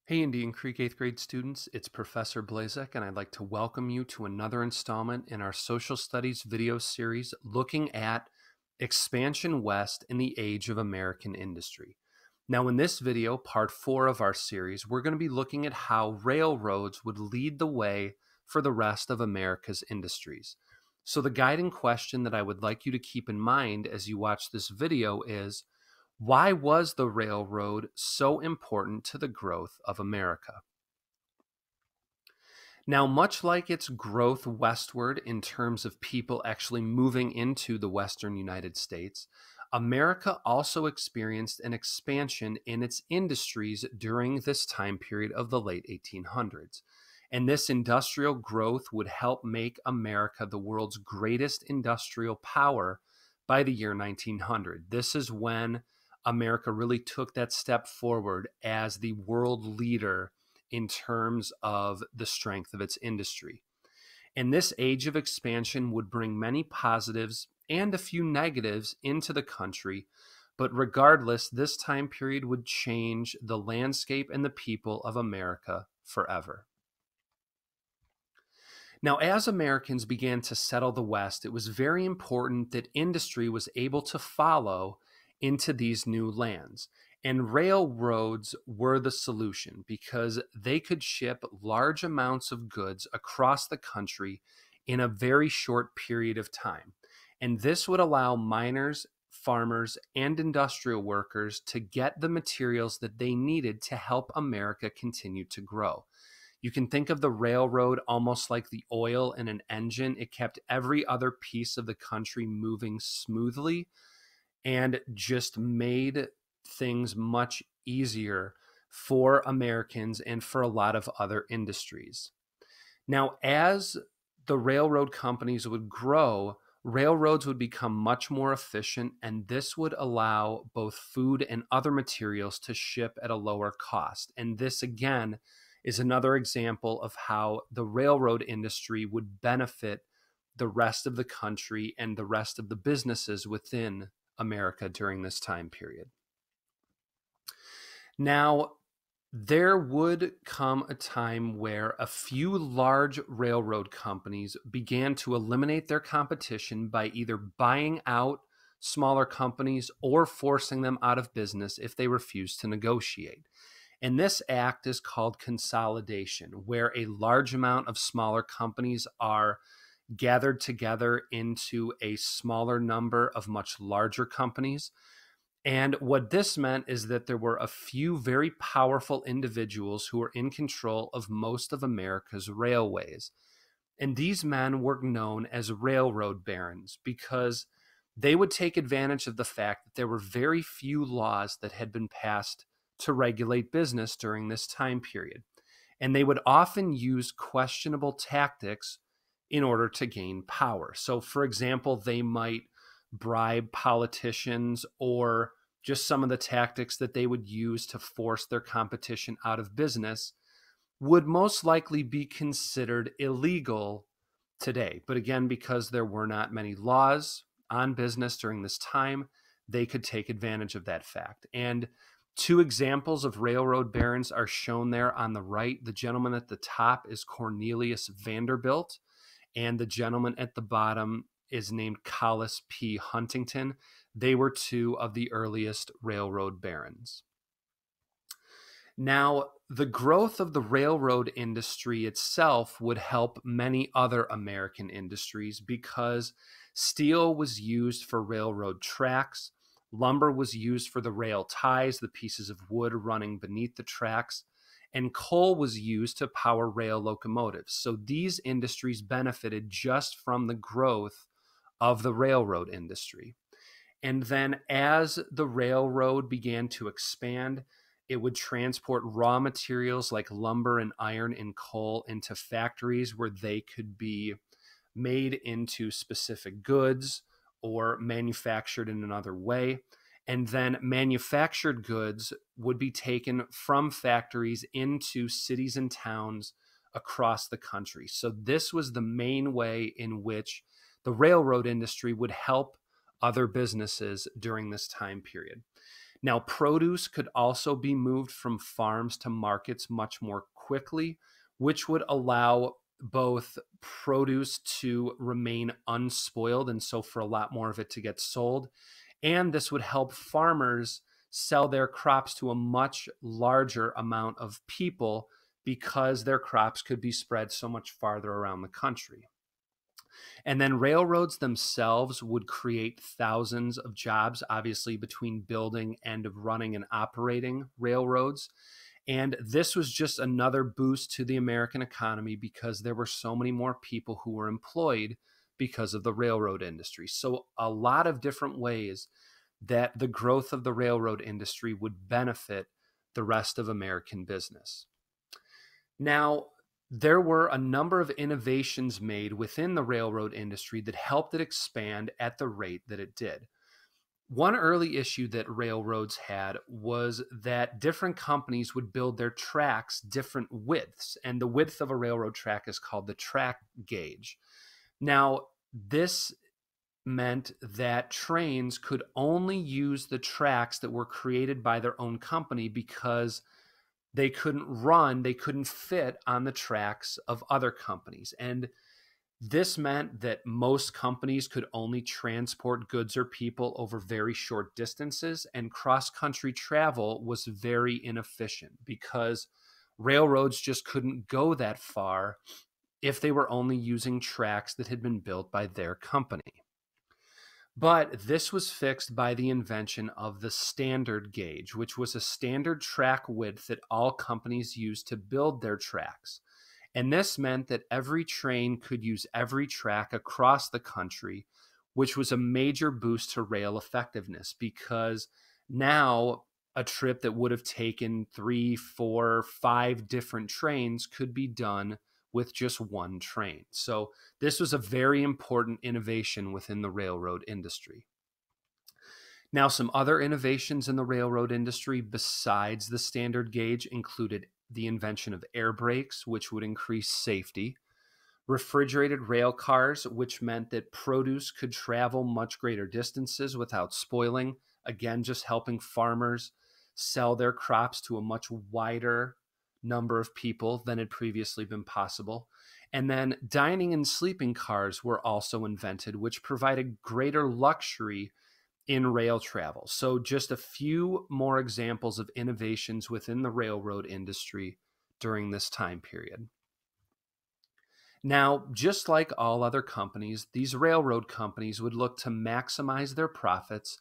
Hey, Indian Creek 8th grade students, it's Professor Blazek, and I'd like to welcome you to another installment in our social studies video series looking at Expansion West in the Age of American Industry. Now, in this video, part 4 of our series, we're going to be looking at how railroads would lead the way for the rest of America's industries. So, the guiding question that I would like you to keep in mind as you watch this video is, why was the railroad so important to the growth of America? Now, much like its growth westward in terms of people actually moving into the Western United States, America also experienced an expansion in its industries during this time period of the late 1800s. And this industrial growth would help make America the world's greatest industrial power by the year 1900. This is when America really took that step forward as the world leader in terms of the strength of its industry. And this age of expansion would bring many positives and a few negatives into the country. But regardless, this time period would change the landscape and the people of America forever. Now, as Americans began to settle the West, it was very important that industry was able to follow into these new lands. And railroads were the solution because they could ship large amounts of goods across the country in a very short period of time. And this would allow miners, farmers, and industrial workers to get the materials that they needed to help America continue to grow. You can think of the railroad almost like the oil in an engine. It kept every other piece of the country moving smoothly and just made things much easier for Americans and for a lot of other industries. Now, as the railroad companies would grow, railroads would become much more efficient, and this would allow both food and other materials to ship at a lower cost. And this, again, is another example of how the railroad industry would benefit the rest of the country and the rest of the businesses within America during this time period. Now, there would come a time where a few large railroad companies began to eliminate their competition by either buying out smaller companies or forcing them out of business if they refused to negotiate. And this act is called consolidation, where a large amount of smaller companies are gathered together into a smaller number of much larger companies. And what this meant is that there were a few very powerful individuals who were in control of most of America's railways. And these men were known as railroad barons because they would take advantage of the fact that there were very few laws that had been passed to regulate business during this time period. And they would often use questionable tactics in order to gain power. So, for example, they might bribe politicians, or just some of the tactics that they would use to force their competition out of business would most likely be considered illegal today. But again, because there were not many laws on business during this time, they could take advantage of that fact. And two examples of railroad barons are shown there on the right. The gentleman at the top is Cornelius Vanderbilt, and the gentleman at the bottom is named Collis P. Huntington. They were two of the earliest railroad barons. Now, the growth of the railroad industry itself would help many other American industries because steel was used for railroad tracks, lumber was used for the rail ties, the pieces of wood running beneath the tracks, and coal was used to power rail locomotives. So these industries benefited just from the growth of the railroad industry. And then as the railroad began to expand, it would transport raw materials like lumber and iron and coal into factories where they could be made into specific goods or manufactured in another way. And then manufactured goods would be taken from factories into cities and towns across the country. So this was the main way in which the railroad industry would help other businesses during this time period. Now, produce could also be moved from farms to markets much more quickly, which would allow both produce to remain unspoiled, and so for a lot more of it to get sold. And this would help farmers sell their crops to a much larger amount of people because their crops could be spread so much farther around the country. And then railroads themselves would create thousands of jobs, obviously, between building and running and operating railroads. And this was just another boost to the American economy because there were so many more people who were employed because of the railroad industry. So, a lot of different ways that the growth of the railroad industry would benefit the rest of American business. Now, there were a number of innovations made within the railroad industry that helped it expand at the rate that it did. One early issue that railroads had was that different companies would build their tracks different widths, and the width of a railroad track is called the track gauge. Now, this meant that trains could only use the tracks that were created by their own company because they couldn't fit on the tracks of other companies. And this meant that most companies could only transport goods or people over very short distances, and cross country travel was very inefficient because railroads just couldn't go that far if they were only using tracks that had been built by their company. But this was fixed by the invention of the standard gauge, which was a standard track width that all companies used to build their tracks. And this meant that every train could use every track across the country, which was a major boost to rail effectiveness because now a trip that would have taken 3, 4, 5 different trains could be done with just one train. So this was a very important innovation within the railroad industry. Now, some other innovations in the railroad industry besides the standard gauge included the invention of air brakes, which would increase safety, refrigerated rail cars, which meant that produce could travel much greater distances without spoiling, again, just helping farmers sell their crops to a much wider number of people than had previously been possible. And then dining and sleeping cars were also invented, which provided greater luxury in rail travel. So, just a few more examples of innovations within the railroad industry during this time period. Now, just like all other companies, these railroad companies would look to maximize their profits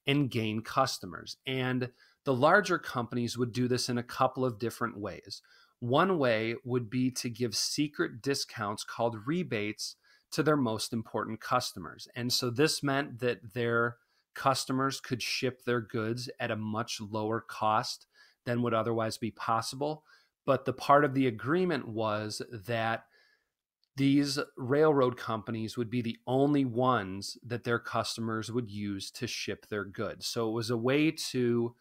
and gain customers. And the larger companies would do this in a couple of different ways. One way would be to give secret discounts called rebates to their most important customers. And so this meant that their customers could ship their goods at a much lower cost than would otherwise be possible. But the part of the agreement was that these railroad companies would be the only ones that their customers would use to ship their goods. So it was a way to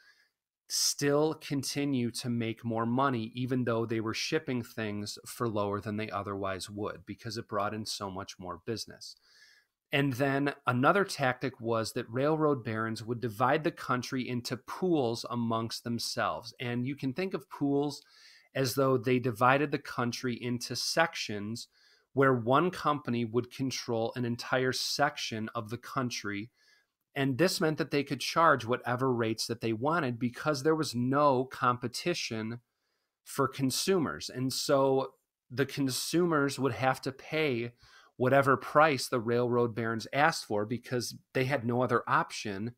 still continue to make more money, even though they were shipping things for lower than they otherwise would, because it brought in so much more business. And then another tactic was that railroad barons would divide the country into pools amongst themselves. And you can think of pools as though they divided the country into sections where one company would control an entire section of the country. And this meant that they could charge whatever rates that they wanted because there was no competition for consumers. And so the consumers would have to pay whatever price the railroad barons asked for because they had no other option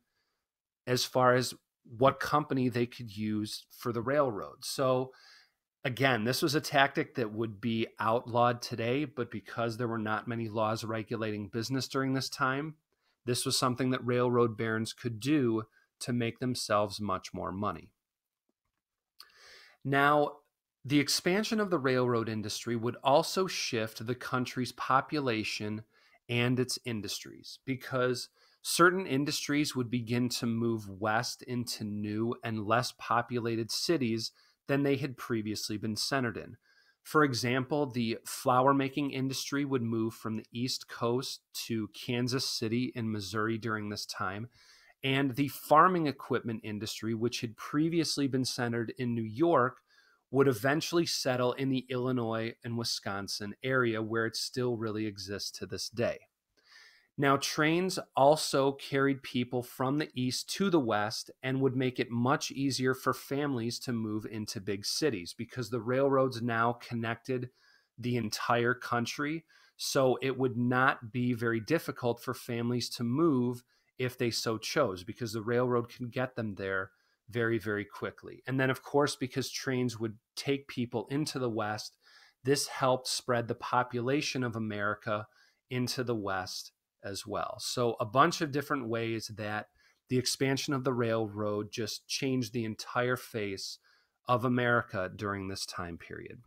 as far as what company they could use for the railroad. So again, this was a tactic that would be outlawed today, but because there were not many laws regulating business during this time, this was something that railroad barons could do to make themselves much more money. Now, the expansion of the railroad industry would also shift the country's population and its industries because certain industries would begin to move west into new and less populated cities than they had previously been centered in. For example, the flour making industry would move from the East Coast to Kansas City in Missouri during this time. And the farming equipment industry, which had previously been centered in New York, would eventually settle in the Illinois and Wisconsin area, where it still really exists to this day. Now, trains also carried people from the east to the west and would make it much easier for families to move into big cities because the railroads now connected the entire country. So it would not be very difficult for families to move if they so chose, because the railroad can get them there very, very quickly. And then, of course, because trains would take people into the west, this helped spread the population of America into the west as well. So a bunch of different ways that the expansion of the railroad just changed the entire face of America during this time period.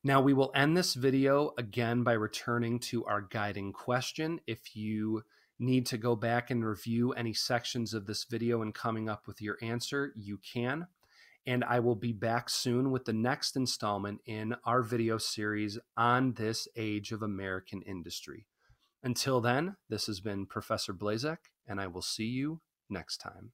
Now we will end this video again by returning to our guiding question. If you need to go back and review any sections of this video and coming up with your answer, you can. And I will be back soon with the next installment in our video series on this age of American industry. Until then, this has been Professor Blazek, and I will see you next time.